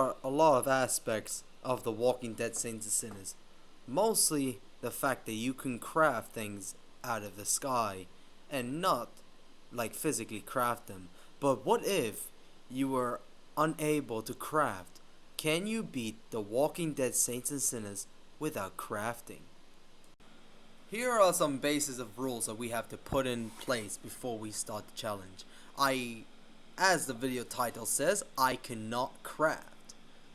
are a lot of aspects of The Walking Dead Saints and Sinners. Mostly the fact that you can craft things out of the sky and not like physically craft them. But what if you were unable to craft? Can you beat The Walking Dead Saints and Sinners without crafting? Here are some bases of rules that we have to put in place before we start the challenge. As the video title says, I cannot craft.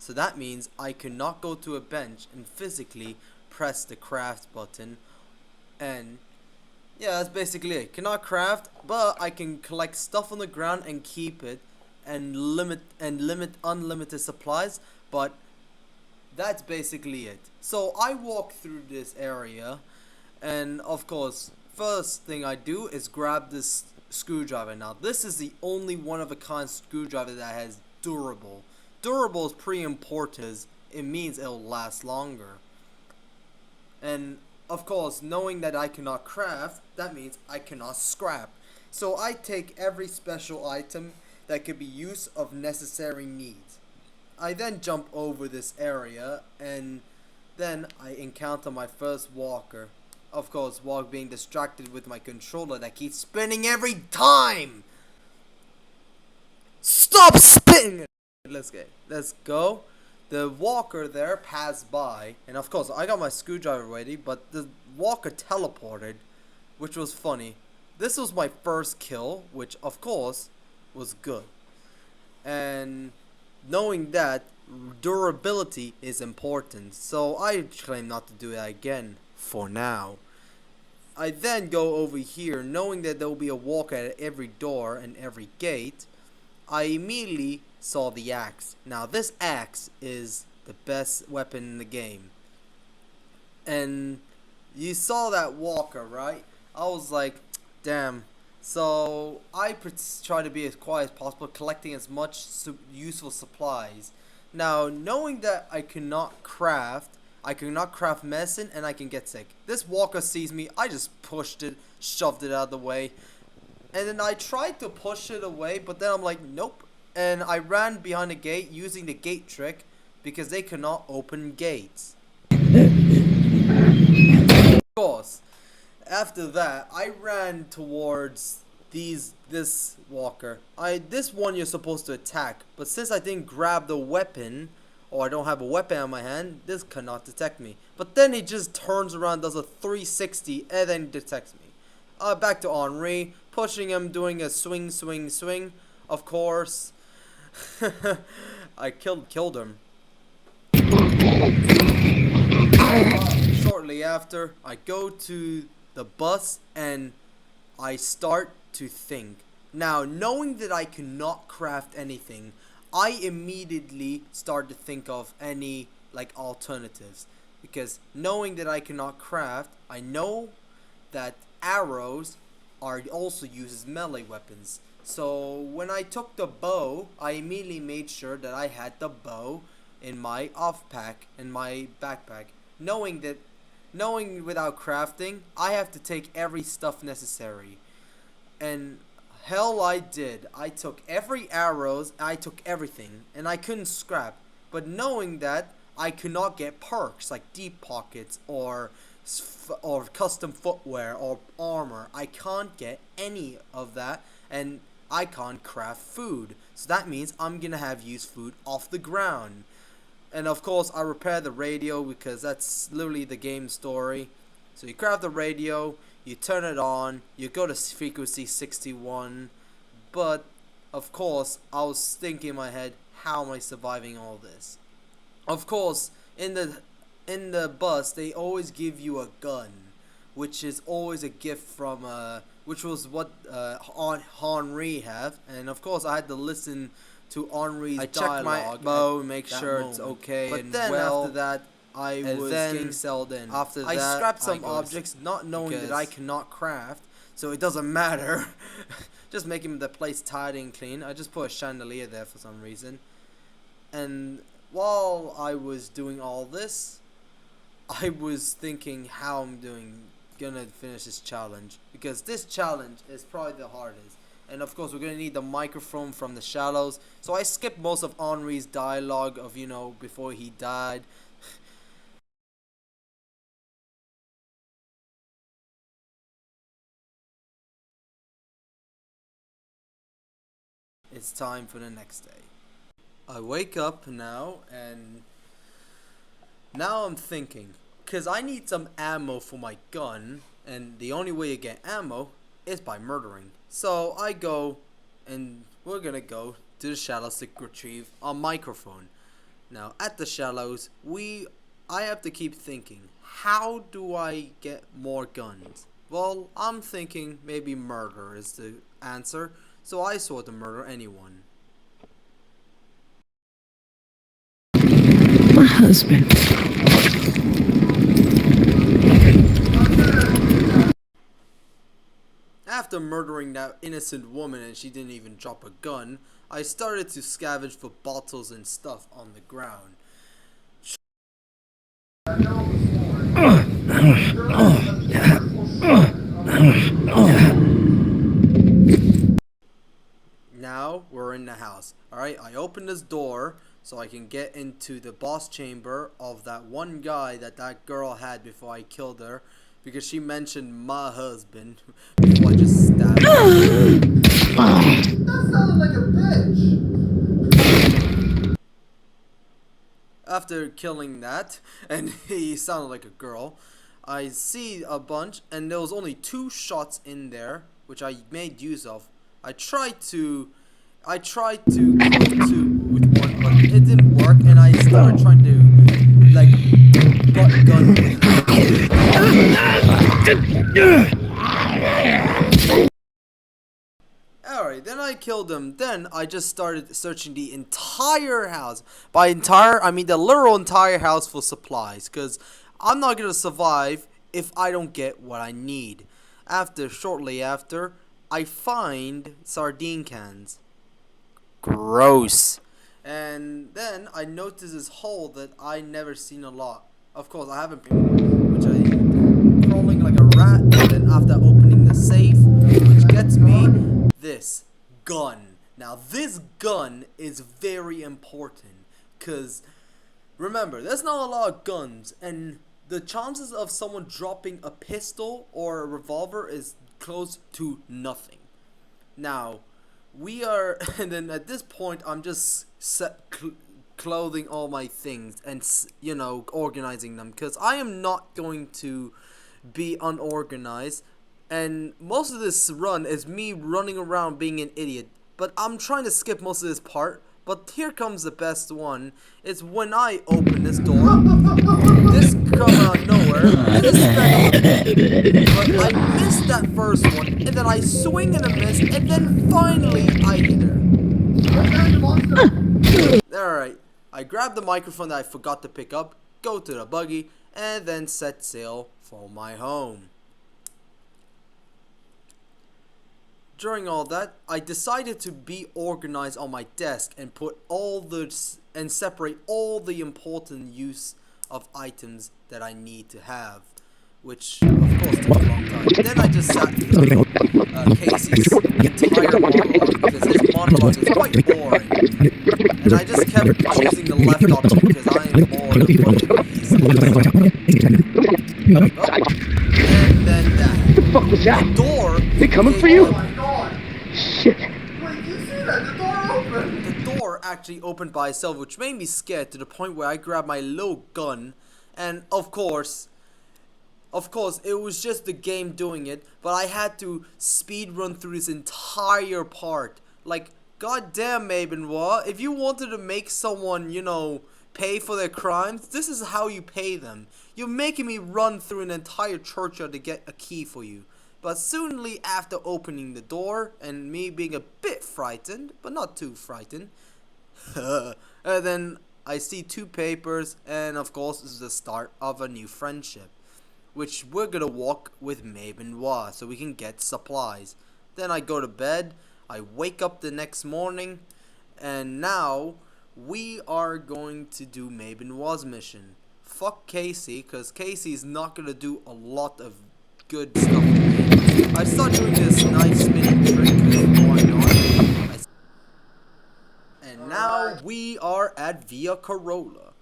So that means I cannot go to a bench and physically press the craft button. And yeah, that's basically it. Cannot craft, but I can collect stuff on the ground and keep it and limit unlimited supplies, but that's basically it. So I walk through this area, and of course, first thing I do is grab this screwdriver. Now this is the only one of a kind screwdriver that has durable. Durable is pretty important as it means it'll last longer. And of course, knowing that I cannot craft, that means I cannot scrap. So I take every special item that could be used of necessary needs. I then jump over this area and then I encounter my first walker. Of course, while being distracted with my controller that keeps spinning every time. Stop spinning! Let's go. The walker there passed by, and of course I got my screwdriver ready, but the walker teleported, which was funny. This was my first kill, which of course was good. And knowing that durability is important, so I claim not to do that again for now. I then go over here knowing that there will be a walker at every door and every gate. I immediately saw the axe. Now this axe is the best weapon in the game. And you saw that walker, right? I was like, damn. So I try to be as quiet as possible, collecting as much useful supplies. Now knowing that I cannot craft medicine and I can get sick. This walker sees me, I just pushed it, shoved it out of the way. And then I tried to push it away, but then I'm like, nope. And I ran behind the gate using the gate trick because they cannot open gates. Of course, after that, I ran towards this walker. This one you're supposed to attack, but since I didn't grab the weapon, or I don't have a weapon in my hand, this cannot detect me. But then he just turns around, does a 360, and then detects me. Back to Henri, pushing him, doing a swing. Of course, I killed him. Shortly after, I go to the bus and I start to think. Now, knowing that I cannot craft anything, I immediately start to think of any alternatives, because knowing that I cannot craft, I know that arrows are also used as melee weapons. So when I took the bow, I immediately made sure that I had the bow in my in my backpack, knowing without crafting, I have to take every stuff necessary. And hell, I did. I took every arrows, I took everything, and I couldn't scrap. But knowing that I could not get perks like deep pockets or custom footwear or armor, I can't get any of that, and I can't craft food. So that means I'm gonna have used food off the ground. And of course, I repair the radio because that's literally the game story. So you craft the radio, you turn it on, you go to frequency 61, but of course I was thinking in my head, how am I surviving all this? Of course, in the bus they always give you a gun, which is always a gift from which was what Henri have, and of course I had to listen to Henri's dialogue. I checked my bow, make sure it's okay, but then after that I was getting sold in. After that, I scrapped some objects, not knowing that I cannot craft, so it doesn't matter. Just making the place tidy and clean. I just put a chandelier there for some reason. And while I was doing all this, I was thinking how I'm gonna finish this challenge, because this challenge is probably the hardest. And of course, we're gonna need the microphone from the shallows. So I skipped most of Henri's dialogue of, before he died. It's time for the next day. I wake up now, and now I'm thinking, because I need some ammo for my gun, and the only way to get ammo is by murdering. So I go, and we're gonna go to the shallows to retrieve a microphone. Now at the shallows, I have to keep thinking, how do I get more guns? Well, I'm thinking maybe murder is the answer, so I swore to murder anyone. My husband. After murdering that innocent woman and she didn't even drop a gun, I started to scavenge for bottles and stuff on the ground. Now we're in the house. Alright, I open this door so I can get into the boss chamber of that one guy that girl had before I killed her, because she mentioned my husband before I just stabbed her. That sounded like a bitch. After killing that, and he sounded like a girl, I see a bunch, and there was only 2 shots in there, which I made use of. I tried to kill 2 with one, but it didn't work, and I started trying to butt gun with it. Alright, then I killed him. Then I just started searching the entire house. By entire, I mean the literal entire house for supplies, because I'm not gonna survive if I don't get what I need. Shortly after, I find sardine cans. Gross. And then I noticed this hole that I never seen a lot. Of course, I haven't been, which I crawling like a rat. And then after opening the safe, which gets me this gun. Now this gun is very important, cause remember, there's not a lot of guns, and the chances of someone dropping a pistol or a revolver is close to nothing. Now, and then at this point, I'm just clothing all my things and, organizing them, because I am not going to be unorganized, and most of this run is me running around being an idiot, but I'm trying to skip most of this part. But here comes the best one. It's when I open this door. This comes out of nowhere. And this but I missed that first one. And then I swing and a miss. And then finally I hit her. Alright. I grab the microphone that I forgot to pick up. Go to the buggy. And then set sail for my home. During all that, I decided to be organized on my desk and separate all the important use of items that I need to have, which of course took a long time. Then I just sat through Casey's entire monologue, because his monologue is quite boring, and I just kept choosing the left option because I am bored of what and then that. What the fuck was that? The door. They coming for you? Shit. Wait, you see that? The door opened! The door actually opened by itself, which made me scared to the point where I grabbed my little gun, and of course, it was just the game doing it, but I had to speed run through this entire part. Like, goddamn, Mabenois, if you wanted to make someone, pay for their crimes, this is how you pay them. You're making me run through an entire churchyard to get a key for you. But soonly after opening the door, and me being a bit frightened, but not too frightened, and then I see 2 papers, and of course this is the start of a new friendship, which we're gonna walk with Mabenois so we can get supplies. Then I go to bed, I wake up the next morning, and now we are going to do Mabenois' mission. Fuck Casey, because Casey's not gonna do a lot of good stuff. I start doing this knife spinning trick because we are at Via Corolla.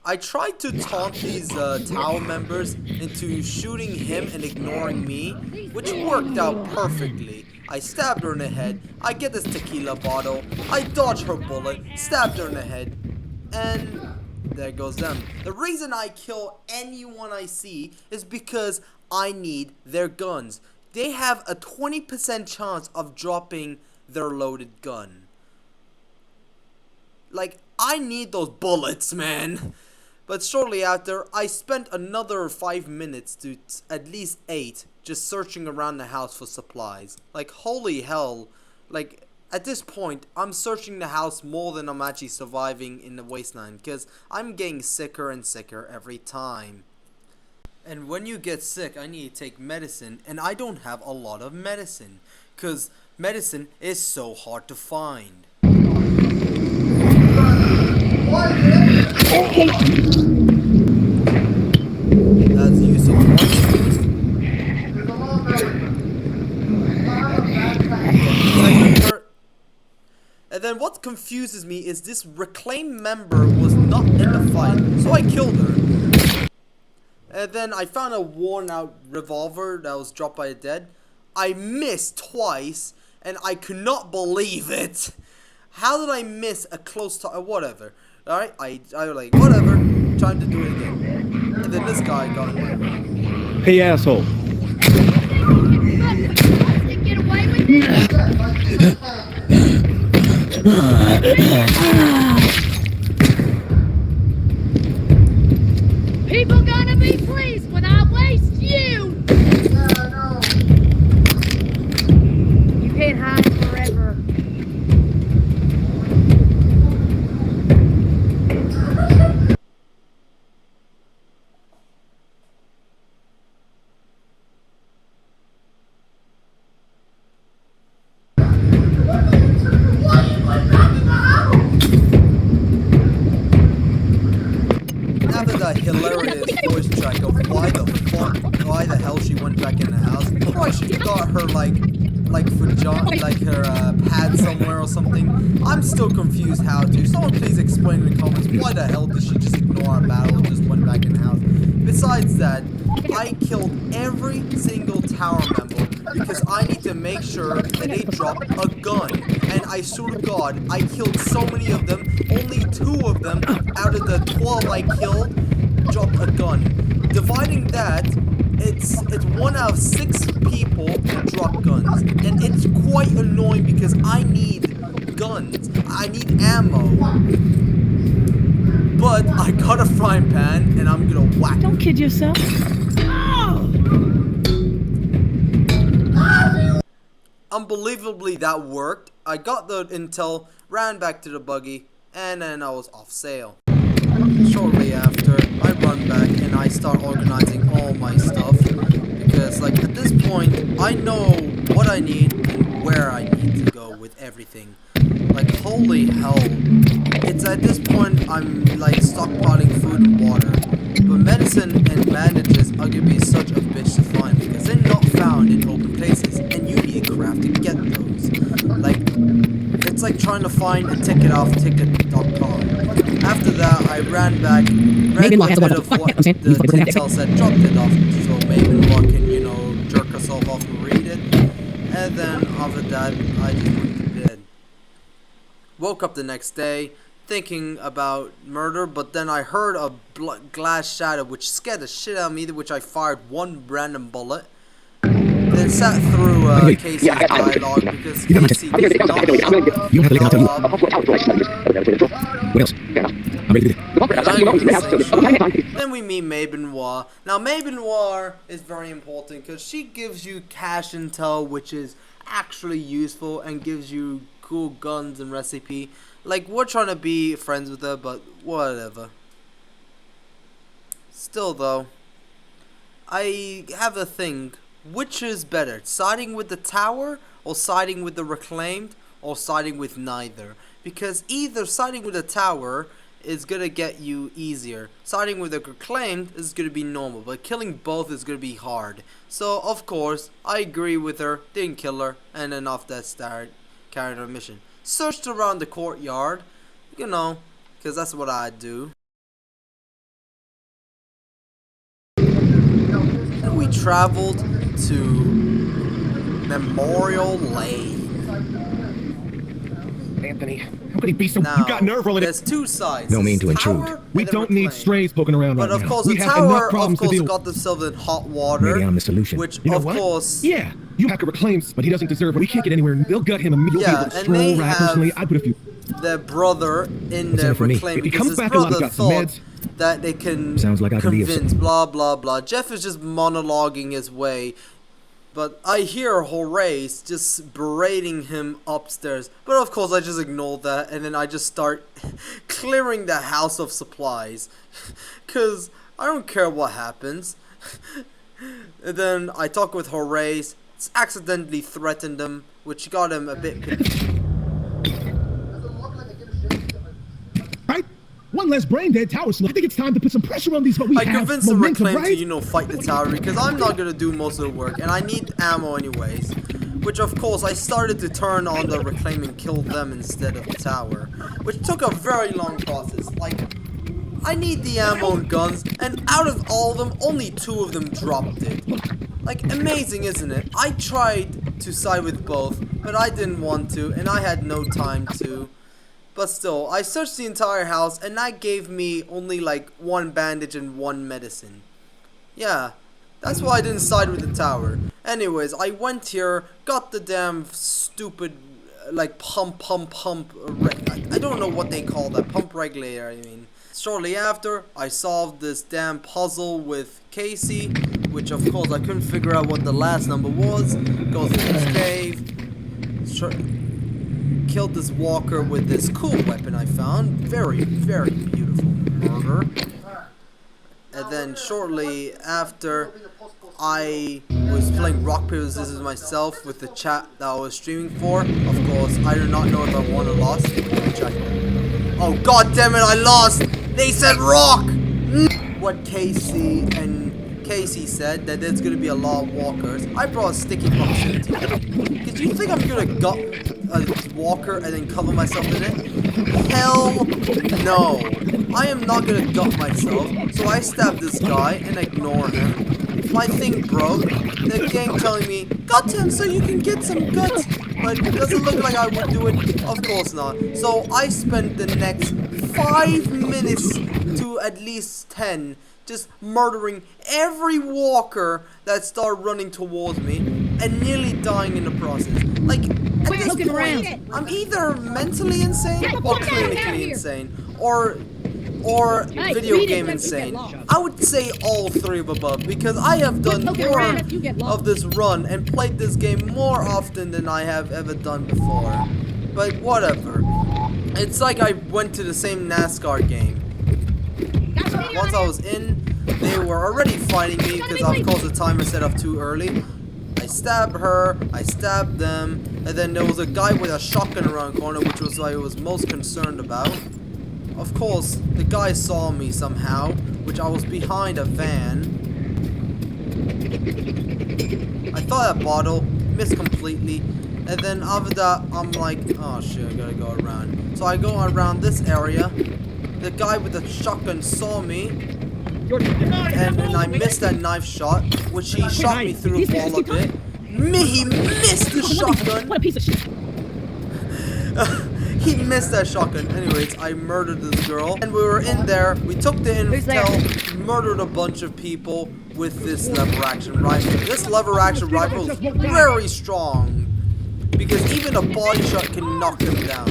I tried to taunt these tower members into shooting him and ignoring me, which worked out perfectly. I stabbed her in the head, I get this tequila bottle, I dodge her bullet, stabbed her in the head, and there goes them. The reason I kill anyone I see is because I need their guns. They have a 20% chance of dropping their loaded gun. Like, I need those bullets, man. But shortly after, I spent another 5 minutes to at least 8 just searching around the house for supplies. Like, holy hell. Like, at this point, I'm searching the house more than I'm actually surviving in the wasteland, because I'm getting sicker and sicker every time. And when you get sick, I need to take medicine, and I don't have a lot of medicine, because medicine is so hard to find. That's the use of points. And then what confuses me is this reclaimed member was not in the fight, so I killed her. And then I found a worn out revolver that was dropped by the dead. I missed twice, and I could not believe it. How did I miss a close to whatever? Alright, I was like, whatever, trying to do it again. And then this guy got in my way. Hey, asshole. Get away with it! People gonna be pleased when I waste you! You can't hide forever. After that hilarious voice track of why the hell she went back in the house, why she got her like for John, like her pad somewhere or something. I'm still confused how to. Someone please explain in the comments why the hell did she just ignore our battle and just went back in the house. Besides that, I killed every single tower member because I need to make sure that they drop a gun. And I swear to God, I killed so many of them, only 2 of them out of the 12 I killed dropped a gun. Dividing that, it's 1 out of 6 people who drop guns. And it's quite annoying because I need guns. I need ammo. But I got a frying pan and I'm gonna whack it. Don't kid yourself. Unbelievably, that worked. I got the intel, ran back to the buggy, and then I was off sail. Shortly after, I run back and I start organizing all my stuff. Because, like, at this point, I know what I need and where I need to go with everything. Like, holy hell. It's at this point, I'm, like, stockpiling food and water. But medicine and bandages are gonna be such a bitch to find because they're not found in open places, and you need craft to get those. Like, it's like trying to find a ticket off ticket.com. After that, I ran back, read a bit of what the intel said, dropped it off, so maybe one can, you know, jerk herself off and read it. And then after that, I just went to bed. Woke up the next day, thinking about murder, but then I heard a glass shatter which scared the shit out of me, which I fired 1 random bullet. Then sat through Casey's dialogue because Casey does not shut up. Then we meet Mabe Noir. Now Mabe Noir is very important because she gives you cache intel which is actually useful and gives you cool guns and recipe. Like, we're trying to be friends with her, but whatever. Still though, I have a thing. Which is better, siding with the tower or siding with the reclaimed or siding with neither? Because either siding with the tower is gonna get you easier, siding with the reclaimed is gonna be normal, but killing both is gonna be hard. So of course I agree with her, didn't kill her, and then off that start carried her mission. searched around the courtyard, you know, because that's what I do. And we traveled to Memorial Lane. Anthony, how could he be so... Now, you got nerve rolling there's two sides. No mean to There's intrude. tower We and the don't need reclaim. strays poking around But right of now. course, We the have enough tower, of problems to course, deal got themselves in hot water. Maybe I'm the solution. Which, you know of what? course... Yeah, you hacker reclaims, but he doesn't deserve it. We can't get anywhere. They'll gut him immediately. Yeah, and they right? have Personally, I'd put a few... their brother in What's in the it for me? reclaim If he because comes his back alive, brother got some thought meds. that they can Sounds like I can be of convince some- blah blah blah. Jeff is just monologuing his way, but I hear Horace just berating him upstairs. But of course I just ignore that, and then I just start clearing the house of supplies, cause I don't care what happens. And then I talk with Horace, accidentally threatened him, which got him a bit Right? One less brain dead tower slow. I think it's time to put some pressure on these, but we I have convinced the momentum, reclaim right? to, you know, fight the tower because I'm not gonna do most of the work and I need ammo anyways. Which of course I started to turn on the reclaim and kill them instead of the tower. Which took a very long process. Like, I need the ammo and guns, and out of all of them, only 2 of them dropped it. Like, amazing, isn't it? I tried to side with both, but I didn't want to, and I had no time to. But still, I searched the entire house, and that gave me only like 1 bandage and 1 medicine. Yeah, that's why I didn't side with the tower. Anyways, I went here, got the damn stupid, like, pump, I don't know what they call that, pump regulator, I mean. Shortly after, I solved this damn puzzle with Casey, which of course I couldn't figure out what the last number was. Go through this cave, killed this walker with this cool weapon I found. Very, very beautiful murder. And then shortly after, I was playing rock paper scissors myself with the chat that I was streaming for. Of course, I do not know if I won or lost. Check. Oh god damn it, I lost! They said rock! What Casey said, that there's gonna be a lot of walkers. I brought a sticky proximity gun. Cause you think I'm gonna gut a walker and then cover myself in it? Hell no. I am not gonna gut myself. So I stab this guy and ignore him. My thing broke. The gang telling me, gut him so you can get some guts. But does it look like I would do it? Of course not. So I spent the next 5 minutes to at least 10 just murdering every walker that started running towards me and nearly dying in the process. Like, at this point, I'm either mentally insane or clinically insane or video game insane. I would say all 3 of above because I have done more of this run and played this game more often than I have ever done before. But whatever. It's like I went to the same NASCAR game. Once I was in, they were already fighting me because of course the timer set up too early. I stabbed her, I stabbed them, and then there was a guy with a shotgun around the corner, which was what I was most concerned about. Of course, the guy saw me somehow, which I was behind a van. I thought that bottle, missed completely, and then after that, I'm like, oh shit, I gotta go around. So I go around this area. The guy with the shotgun saw me, and then I missed that knife shot, which he shot me through the wall a bit. He missed the shotgun! What a piece of shit. He missed that shotgun. Anyways, I murdered this girl. And we were in there. We took the intel, murdered a bunch of people with this lever action rifle. This lever action rifle is very strong. Because even a body shot can knock them down.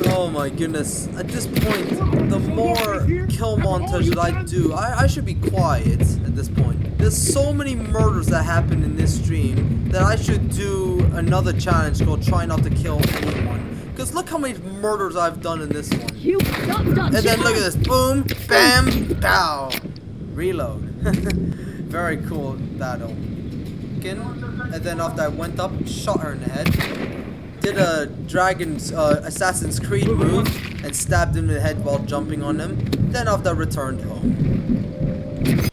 Oh my goodness. At this point, the more kill montage that I do, I should be quiet at this point. There's so many murders that happen in this stream that I should do another challenge called Try Not to Kill Anyone. Because look how many murders I've done in this one. And then look at this. Boom, bam, bow. Reload. Very cool battle. And then after I went up, shot her in the head. Did a Dragon's Assassin's Creed move and stabbed him in the head while jumping on him. Then after I returned home.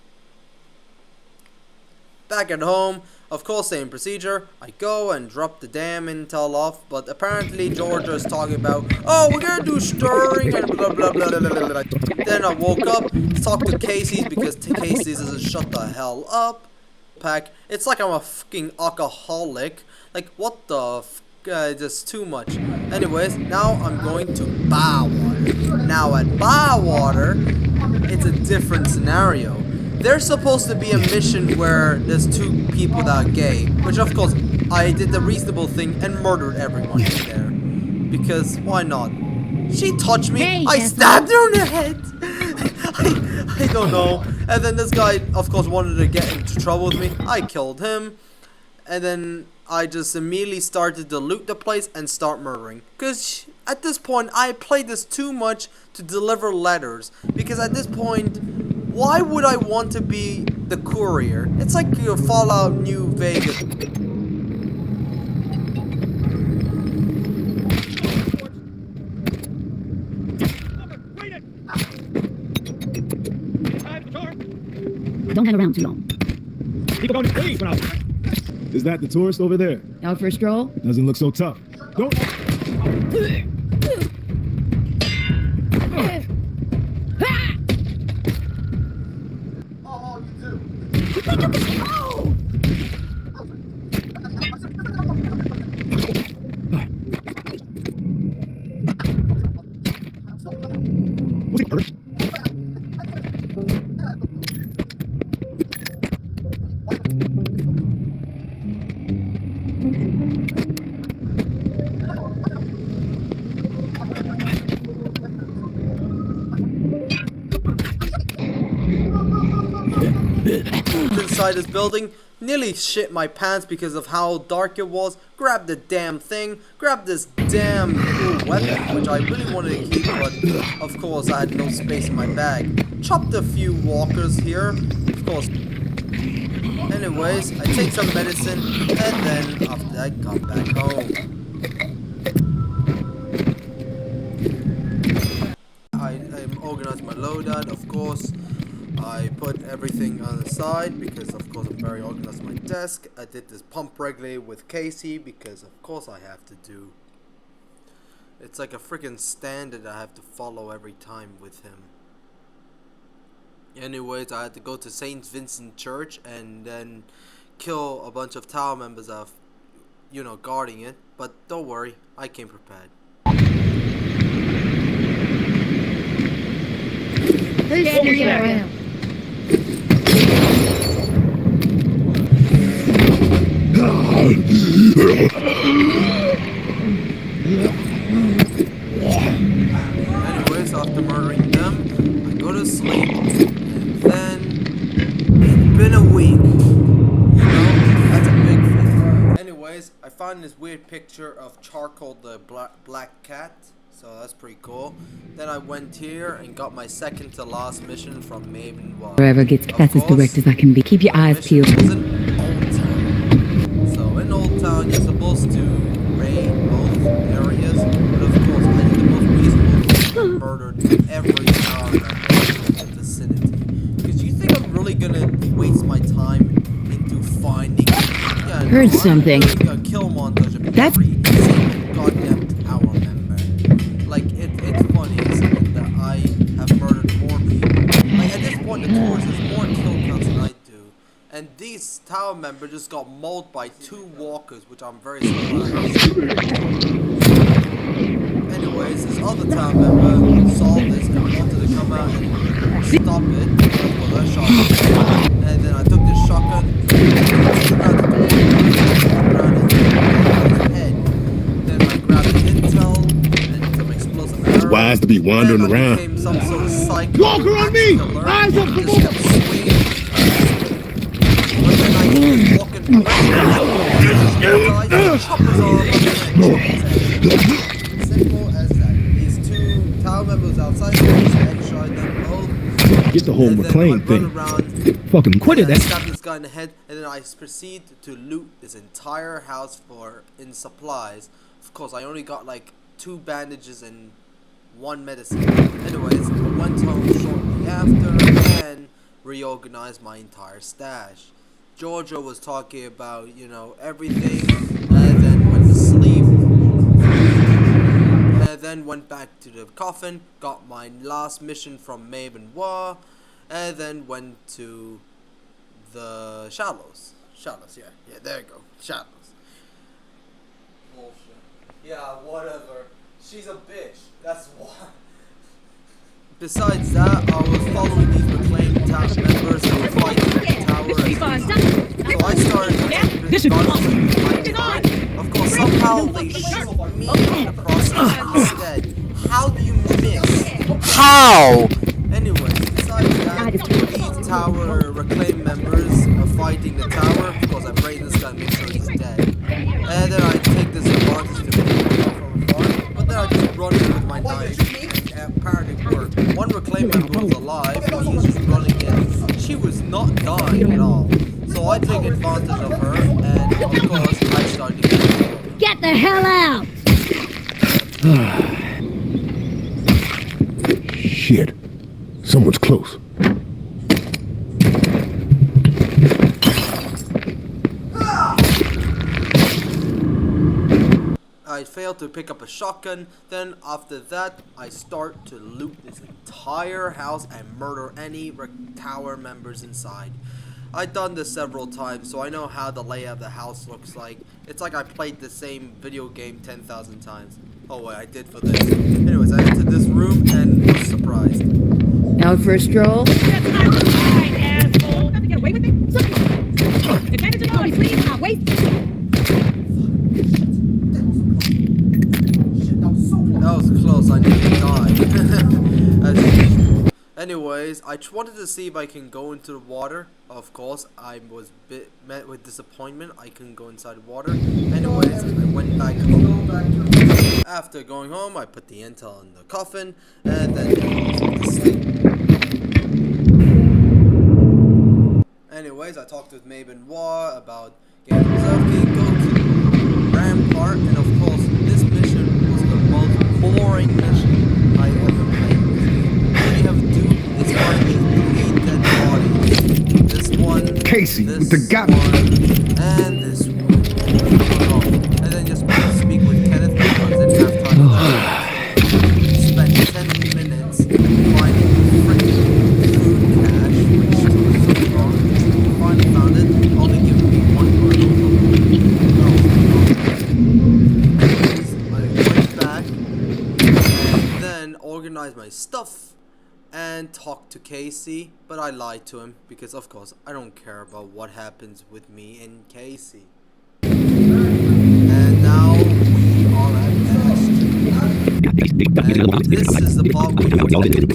Back at home, Of course, same procedure. I go and drop the damn intel off, but apparently Georgia is talking about, oh, we're gonna do stirring and blah blah blah blah blah blah. Then I woke up, talked to Casey's because Casey's doesn't shut the hell up. It's like I'm a fucking alcoholic. Like, what the just too much. Anyways, now I'm going to Bywater. Now at Bywater, it's a different scenario. There's supposed to be a mission where there's two people that are gay, which of course I did the reasonable thing and murdered everyone in there. Because why not? She touched me, Hey, I stabbed her in the head. I don't know. And then this guy, of course, wanted to get into trouble with me. I killed him. And then I just immediately started to loot the place and start murdering. Because at this point, I played this too much to deliver letters. Because at this point, why would I want to be the courier? It's like Fallout New Vegas. Don't hang around too long. People going to please when Is that the tourist over there? Out for a stroll? Doesn't look so tough. Don't. Was he hurt? Inside this building, nearly shit my pants because of how dark it was. Grabbed the damn thing, grabbed this damn cool weapon, which I really wanted to keep, but of course I had no space in my bag. Chopped a few walkers here, of course. Anyways, I take some medicine, and then after that, come back home. I organized my loadout, of course. I put everything on the side because of course I'm very organized on my desk. I did this pump regularly with Casey because of course I have to do. It's like a freaking standard I have to follow every time with him. Anyways, I had to go to St. Vincent Church and then kill a bunch of tower members of, guarding it. But don't worry, I came prepared. Who's standing around? Anyways, after murdering them, I go to sleep, and then it's been a week. That's a big thing. Anyways, I found this weird picture of Charcoal the black cat, so that's pretty cool. Then I went here and got my second to last mission from Maven. Wherever gets as direct as I can be. Keep your eyes peeled. So in Old Town, you're supposed to raid both areas, but of course I did the most reasonable thing, murdered every town in the vicinity. Because you think I'm really gonna waste my time into finding? Yeah, Heard something. Doing a kill montage of That's every single goddamn tower member. Like it's funny, isn't it, that I have murdered more people. Like at this point, the tourist has more kill counts than I do. And these tower members just got mauled by two walkers, which I'm very surprised. Anyways, this other tower member saw this and wanted to come out and stop it. Well, I shot him. And then I took this shotgun around his head. Then I grabbed the intel and some explosive arrows. Wise to be wandering around. Became some sort of psycho. Walker on me! Eyes up the wall! Walking choppers simple as that. These two tower members outside, headshot them both. Get the whole McLean thing. Fucking quit it. I stabbed this guy in the head, and then I proceed to loot this entire house in supplies. Of course, I only got like 2 bandages and 1 medicine. Anyways, I went home shortly after and reorganized my entire stash. Georgia was talking about, you know, everything, and then went to sleep, and then went back to the coffin, got my last mission from Maven War, and then went to the Shallows. Shallows, yeah, there you go, Shallows. Bullshit. Yeah, whatever. She's a bitch. That's why. Besides that, I was following these reclaimed town members who were fighting the tower. So I started to my behind. Of course, somehow they shoot me in the process instead. How do you miss? How? Anyways, besides that, these tower reclaimed members are fighting the tower. Of course, I pray this guy make sure he's dead. And then I take this advantage to from afar. But then I just run in with my knife. Apparently it worked. One reclaim member was alive, but he was just running in. She was not dying at all. So I take advantage of her, and of course I start to get Get the hell out! Shit. Someone's close. I failed to pick up a shotgun. Then after that, I start to loot this entire house and murder any tower members inside. I've done this several times, so I know how the layout of the house looks like. It's like I played the same video game 10,000 times. Oh wait, I did for this. Anyways, I entered this room and was surprised. Out for a stroll? That's not right, asshole! Not to get away with it? Advantage of authority, please, not waste. That was close, I nearly died. As usual. Anyways, I wanted to see if I can go into the water. Of course, I was met with disappointment. I couldn't go inside water. Anyways, I went back home. After going home, I put the intel in the coffin, and then went to sleep. Anyways, I talked with Maven War about getting reserve key, go to Rampart, and of course, this mission was the most boring mission I ever played. All you have to do is find 3 dead bodies. This one, Casey, this with the gun. one, and this one. And then just speak with Kenneth because I didn't have time for that. Spent 10 minutes finding freaking food cache, which took so long. Finally found it, only giving me 1 word. I went back and then organized my stuff and talked to Casey, but I lied to him because of course I don't care about what happens with me and Casey. And now we are at Bastion. And this is the part where you get to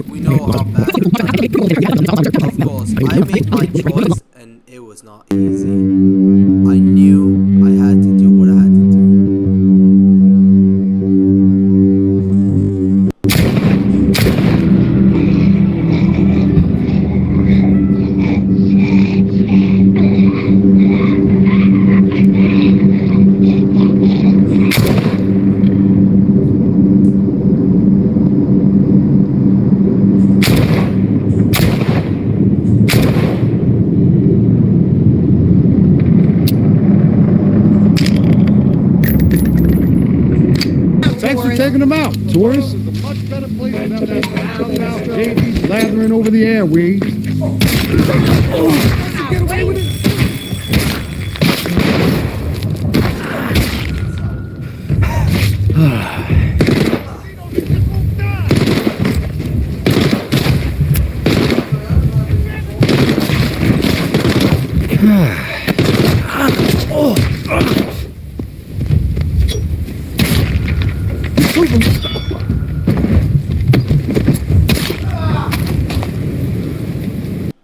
we know how bad of course, I made my choice and it was not easy. I knew I had to do what I had to do. Thanks for taking them out, tourists. This is a much better place than that house JV's lathering over the airways. Get away with it.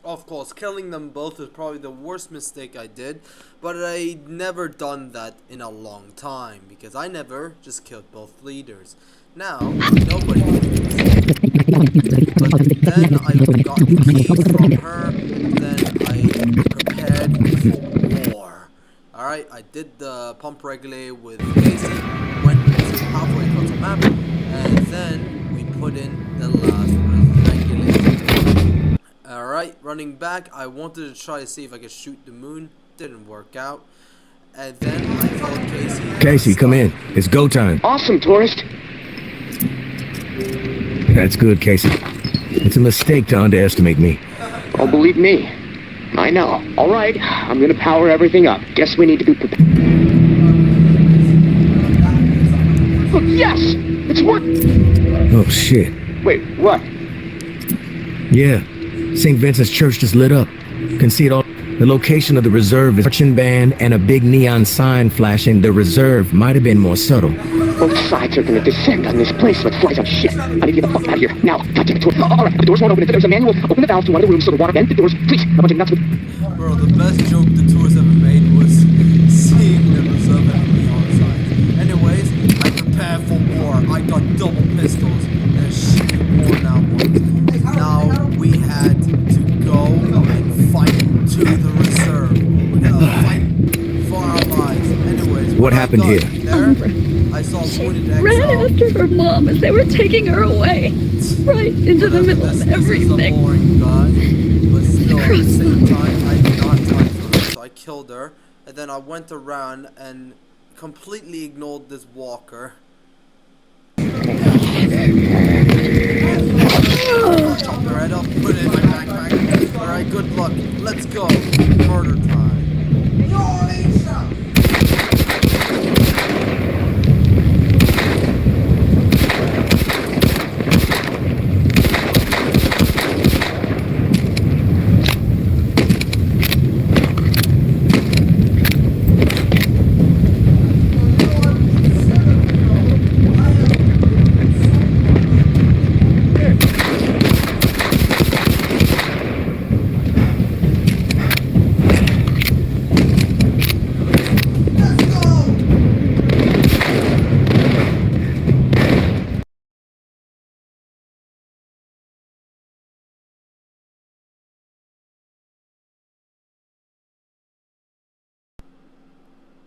Of course, killing them both is probably the worst mistake I did, but I never done that in a long time because I never just killed both leaders. Now, nobody can. But then I got the key from her, then I prepared Alright, I did the pump regulator with Casey, went halfway across the map, and then we put in the last regulator. Alright, running back, I wanted to try to see if I could shoot the moon. Didn't work out. And then I called Casey. Casey, come in. It's go time. Awesome, tourist. That's good, Casey. It's a mistake to underestimate me. Oh, believe me. I know. All right, I'm gonna power everything up. Guess we need to be prepared. Oh, yes! It's working! Oh, shit. Wait, what? Yeah. St. Vincent's Church just lit up. Can see it all. The location of the reserve is a marching band and a big neon sign flashing. The reserve might have been more subtle. Both sides are gonna descend on this place. Let's fly some shit. I need to get the fuck out of here. Now, goddamn it, tourist. All right, the doors won't open. If there's a manual, open the valves to one of the rooms so the water vent the doors. Please, a bunch of nuts with... Bro, the best joke the tourist ever made was seeing the reserve enemy on side. Anyways, I prepared for war. I got double pistols and a shitty worn out one. Now we had to go and fight to the reserve. We're gonna fight for our lives. Anyways, What happened here? There, I saw wounded Ran exile. after her mom as they were taking her away, right into the middle of This is a everything. boring guy, but still at the same time, I did not time for her, so I killed her, and then I went around and completely ignored this walker. I'll chop her head up, put it in my backpack. Alright, good luck. Let's go. Murder time.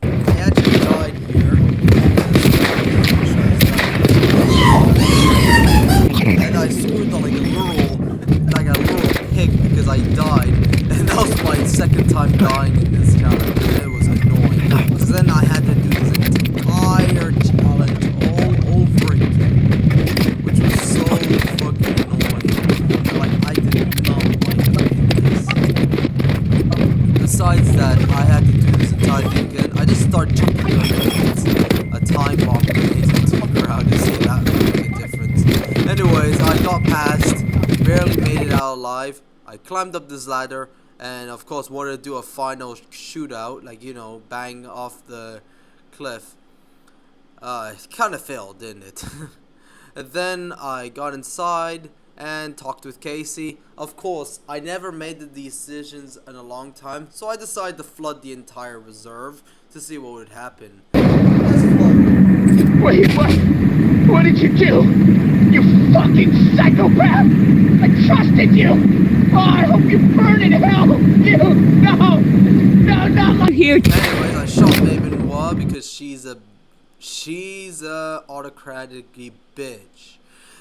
I actually died here. And I screwed like a little pig because I died. And that was my second time dying in this challenge. It was annoying. Because then I had to do this entire challenge all over again. Which was so fucking annoying. Like, I did not like doing this. Besides that, I had to do this entire thing again. I just started chucking grenades, a time bomb grenade into the crowd to see if that would make a difference. Anyways, I got past, barely made it out alive. I climbed up this ladder and of course wanted to do a final shootout, like, you know, bang off the cliff. It kind of failed, didn't it? And then I got inside and talked with Casey. Of course, I never made the decisions in a long time, so I decided to flood the entire reserve to see what would happen. Wait, what? What did you do? You fucking psychopath! I trusted you! Oh, I hope you burn in hell! You! No! No, not like... Here, Anyways, I shot Baby Noir because she's a autocratic bitch.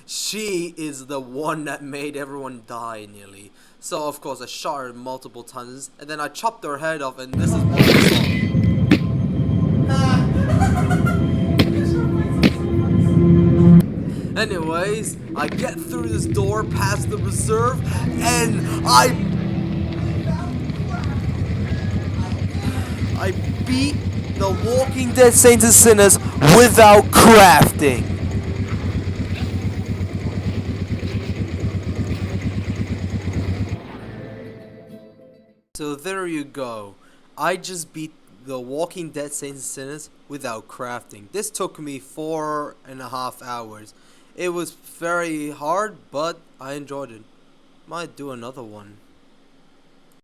She is the one that made everyone die nearly. So of course I shot her multiple times and then I chopped her head off, and this is what I saw. Anyways, I get through this door past the reserve and I beat the Walking Dead Saints and Sinners without crafting. So there you go. I just beat the Walking Dead Saints and Sinners without crafting. This took me 4.5 hours. It was very hard, but I enjoyed it. Might do another one.